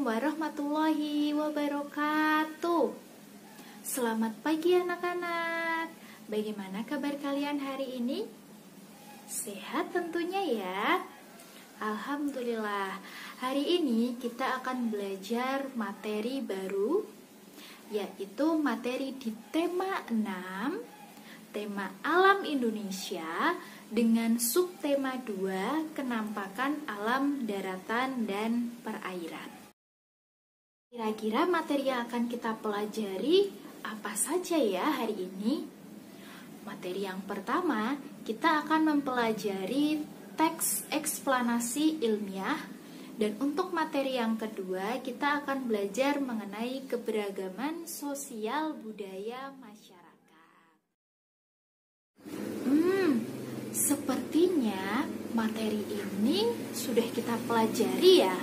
warahmatullahi wabarakatuh. Selamat pagi anak-anak. Bagaimana kabar kalian hari ini? Sehat tentunya ya. Alhamdulillah. Hari ini kita akan belajar materi baru, yaitu materi di tema 6, tema alam Indonesia, dengan subtema 2, kenampakan alam daratan dan perairan. Kira-kira materi yang akan kita pelajari apa saja ya hari ini? Materi yang pertama, kita akan mempelajari teks eksplanasi ilmiah, dan untuk materi yang kedua, kita akan belajar mengenai keberagaman sosial budaya masyarakat. Sepertinya materi ini sudah kita pelajari ya?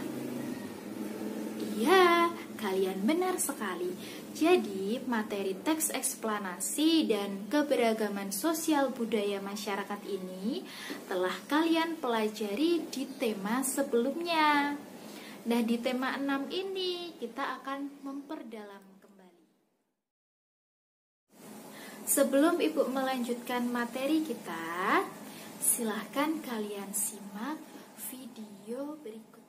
Iya, kalian benar sekali. Jadi, materi teks eksplanasi dan keberagaman sosial budaya masyarakat ini telah kalian pelajari di tema sebelumnya. Nah, di tema 6 ini kita akan memperdalam kembali. Sebelum Ibu melanjutkan materi kita, silahkan kalian simak video berikut.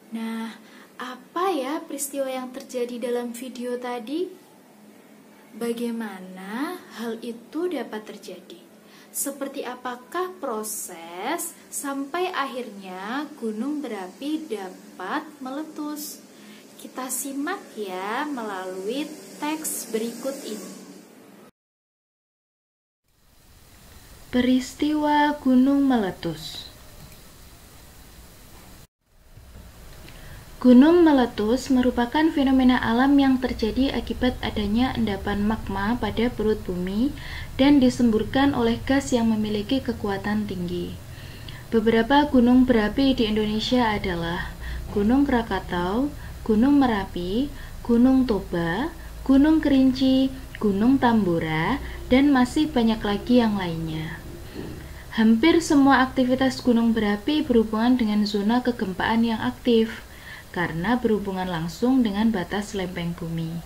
Nah, apa ya peristiwa yang terjadi dalam video tadi? Bagaimana hal itu dapat terjadi? Seperti apakah proses sampai akhirnya gunung berapi dapat meletus? Kita simak ya melalui teks berikut ini. Peristiwa gunung meletus. Gunung meletus merupakan fenomena alam yang terjadi akibat adanya endapan magma pada perut bumi dan disemburkan oleh gas yang memiliki kekuatan tinggi. Beberapa gunung berapi di Indonesia adalah Gunung Krakatau, Gunung Merapi, Gunung Toba, Gunung Kerinci, Gunung Tambora, dan masih banyak lagi yang lainnya. Hampir semua aktivitas gunung berapi berhubungan dengan zona kegempaan yang aktif, karena berhubungan langsung dengan batas lempeng bumi.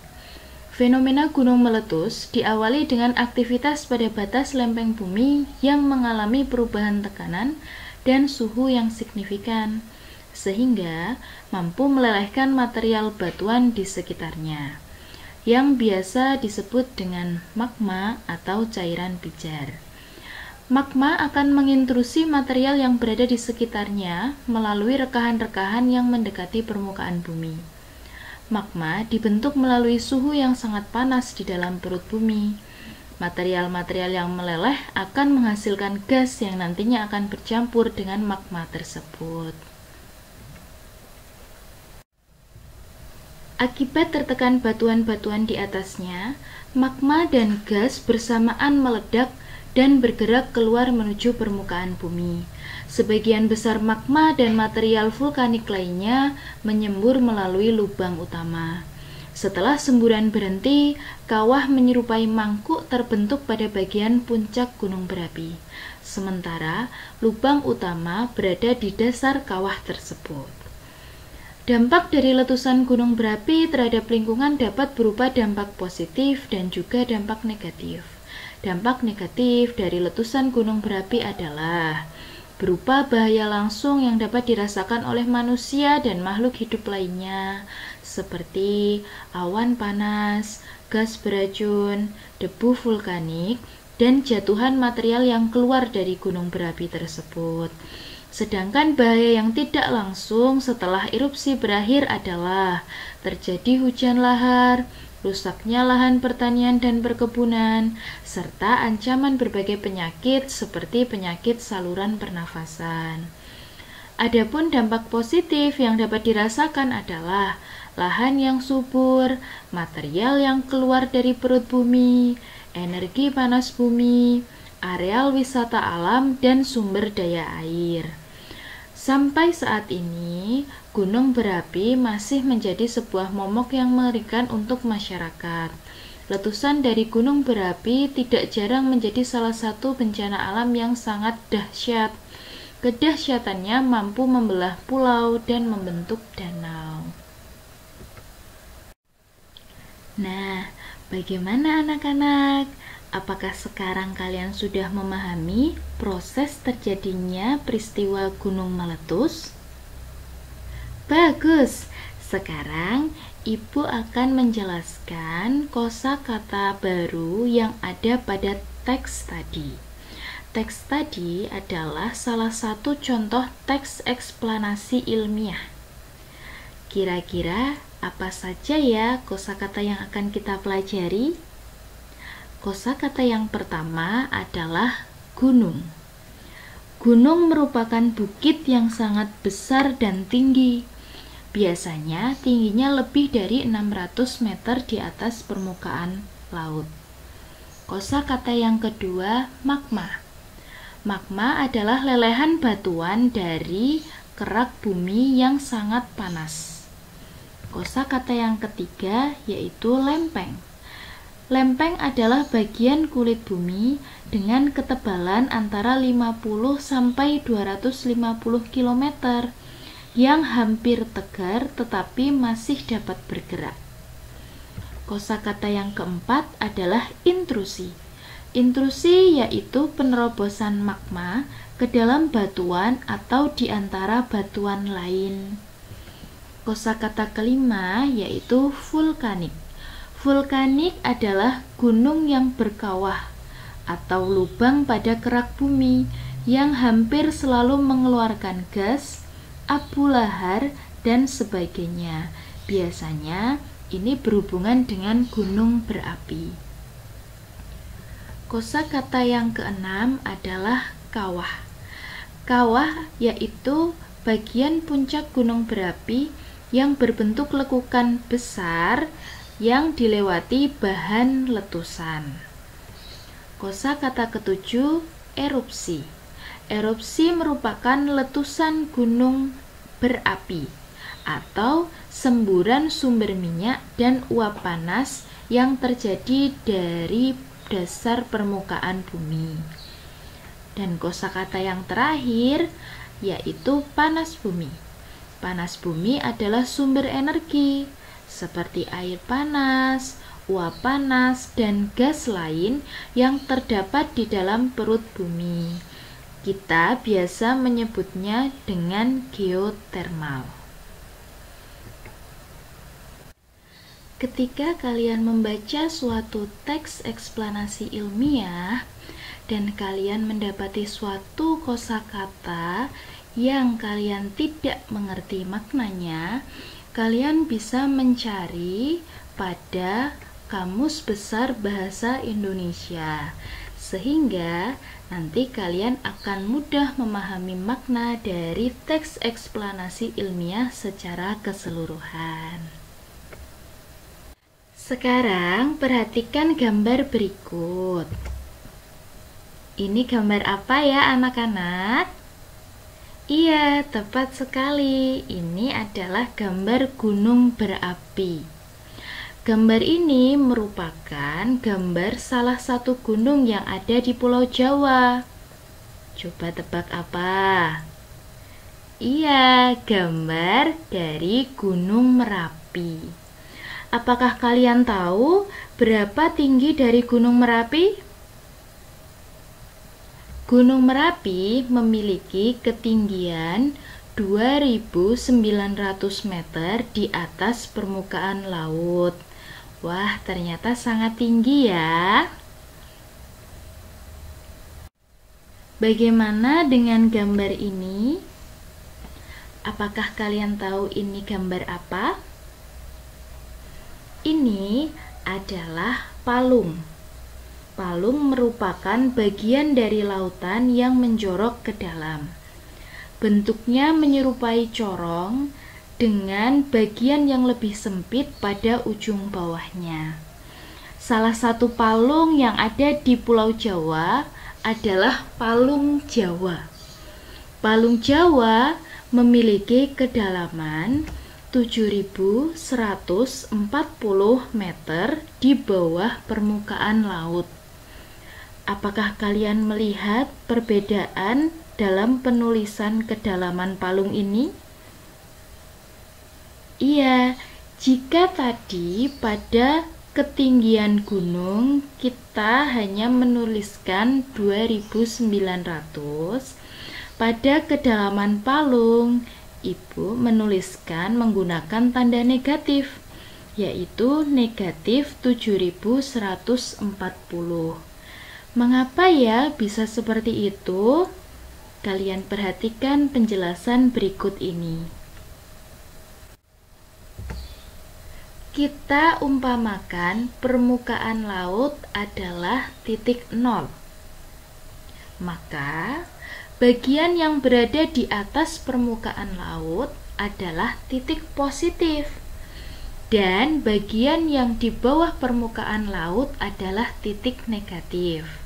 Fenomena gunung meletus diawali dengan aktivitas pada batas lempeng bumi yang mengalami perubahan tekanan dan suhu yang signifikan, sehingga mampu melelehkan material batuan di sekitarnya, yang biasa disebut dengan magma atau cairan pijar. Magma akan mengintrusi material yang berada di sekitarnya melalui rekahan-rekahan yang mendekati permukaan bumi. Magma dibentuk melalui suhu yang sangat panas di dalam perut bumi. Material-material yang meleleh akan menghasilkan gas yang nantinya akan bercampur dengan magma tersebut. Akibat tertekan batuan-batuan di atasnya, magma dan gas bersamaan meledak dan bergerak keluar menuju permukaan bumi. Sebagian besar magma dan material vulkanik lainnya menyembur melalui lubang utama. Setelah semburan berhenti, kawah menyerupai mangkuk terbentuk pada bagian puncak gunung berapi. Sementara lubang utama berada di dasar kawah tersebut. Dampak dari letusan gunung berapi terhadap lingkungan dapat berupa dampak positif dan juga dampak negatif. Dampak negatif dari letusan gunung berapi adalah berupa bahaya langsung yang dapat dirasakan oleh manusia dan makhluk hidup lainnya, seperti awan panas, gas beracun, debu vulkanik, dan jatuhan material yang keluar dari gunung berapi tersebut. Sedangkan bahaya yang tidak langsung setelah erupsi berakhir adalah terjadi hujan lahar, rusaknya lahan pertanian dan perkebunan, serta ancaman berbagai penyakit seperti penyakit saluran pernafasan. Adapun dampak positif yang dapat dirasakan adalah lahan yang subur, material yang keluar dari perut bumi, energi panas bumi, areal wisata alam, dan sumber daya air. Sampai saat ini, gunung berapi masih menjadi sebuah momok yang mengerikan untuk masyarakat. Letusan dari gunung berapi tidak jarang menjadi salah satu bencana alam yang sangat dahsyat. Kedahsyatannya mampu membelah pulau dan membentuk danau. Nah, bagaimana anak-anak? Apakah sekarang kalian sudah memahami proses terjadinya peristiwa gunung meletus? Bagus. Sekarang Ibu akan menjelaskan kosakata baru yang ada pada teks tadi. Teks tadi adalah salah satu contoh teks eksplanasi ilmiah. Kira-kira apa saja ya kosakata yang akan kita pelajari? Kosakata yang pertama adalah gunung. Gunung merupakan bukit yang sangat besar dan tinggi. Biasanya tingginya lebih dari 600 meter di atas permukaan laut. Kosakata yang kedua, magma. Magma adalah lelehan batuan dari kerak bumi yang sangat panas. Kosakata yang ketiga yaitu lempeng. Lempeng adalah bagian kulit bumi dengan ketebalan antara 50 sampai 250 km yang hampir tegar tetapi masih dapat bergerak. Kosakata yang keempat adalah intrusi. Intrusi yaitu penerobosan magma ke dalam batuan atau di antara batuan lain. Kosakata kelima yaitu vulkanik. Vulkanik adalah gunung yang berkawah atau lubang pada kerak bumi yang hampir selalu mengeluarkan gas, abu lahar, dan sebagainya. Biasanya ini berhubungan dengan gunung berapi. Kosakata yang keenam adalah kawah. Kawah yaitu bagian puncak gunung berapi yang berbentuk lekukan besar yang dilewati bahan letusan. Kosakata ketujuh, erupsi. Erupsi merupakan letusan gunung berapi atau semburan sumber minyak dan uap panas yang terjadi dari dasar permukaan bumi. Dan kosakata yang terakhir yaitu panas bumi. Panas bumi adalah sumber energi seperti air panas, uap panas, dan gas lain yang terdapat di dalam perut bumi. Kita biasa menyebutnya dengan geotermal. Ketika kalian membaca suatu teks eksplanasi ilmiah dan kalian mendapati suatu kosakata yang kalian tidak mengerti maknanya, kalian bisa mencari pada Kamus Besar Bahasa Indonesia, sehingga nanti kalian akan mudah memahami makna dari teks eksplanasi ilmiah secara keseluruhan. Sekarang perhatikan gambar berikut. Ini gambar apa ya anak-anak? Iya, tepat sekali. Ini adalah gambar gunung berapi. Gambar ini merupakan gambar salah satu gunung yang ada di Pulau Jawa. Coba tebak apa? Iya, gambar dari Gunung Merapi. Apakah kalian tahu berapa tinggi dari Gunung Merapi? Gunung Merapi memiliki ketinggian 2.900 meter di atas permukaan laut. Wah, ternyata sangat tinggi ya. Bagaimana dengan gambar ini? Apakah kalian tahu ini gambar apa? Ini adalah palung. Palung merupakan bagian dari lautan yang menjorok ke dalam. Bentuknya menyerupai corong dengan bagian yang lebih sempit pada ujung bawahnya. Salah satu palung yang ada di Pulau Jawa adalah Palung Jawa. Palung Jawa memiliki kedalaman 7.140 meter di bawah permukaan laut. Apakah kalian melihat perbedaan dalam penulisan kedalaman palung ini? Iya, jika tadi pada ketinggian gunung kita hanya menuliskan 2.900, pada kedalaman palung Ibu menuliskan menggunakan tanda negatif, yaitu negatif 7.140. Mengapa ya bisa seperti itu? Kalian perhatikan penjelasan berikut ini. Kita umpamakan permukaan laut adalah titik 0. Maka bagian yang berada di atas permukaan laut adalah titik positif. Dan bagian yang di bawah permukaan laut adalah titik negatif.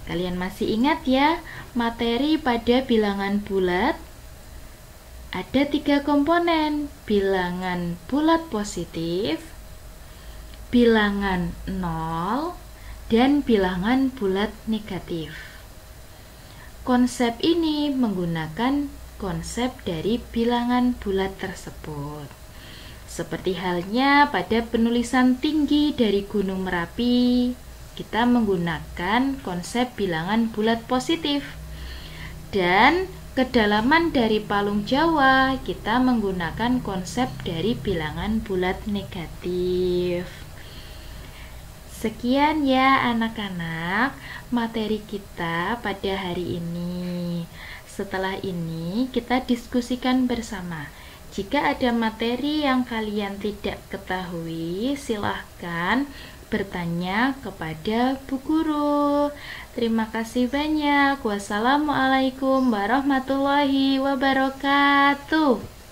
Kalian masih ingat ya, materi pada bilangan bulat? Ada 3 komponen, bilangan bulat positif, bilangan 0, dan bilangan bulat negatif. Konsep ini menggunakan konsep dari bilangan bulat tersebut. Seperti halnya pada penulisan tinggi dari Gunung Merapi, kita menggunakan konsep bilangan bulat positif. Dan kedalaman dari Palung Jawa, kita menggunakan konsep dari bilangan bulat negatif. Sekian ya anak-anak, materi kita pada hari ini. Setelah ini kita diskusikan bersama. Jika ada materi yang kalian tidak ketahui, silahkan bertanya kepada Bu Guru. Terima kasih banyak. Wassalamualaikum warahmatullahi wabarakatuh.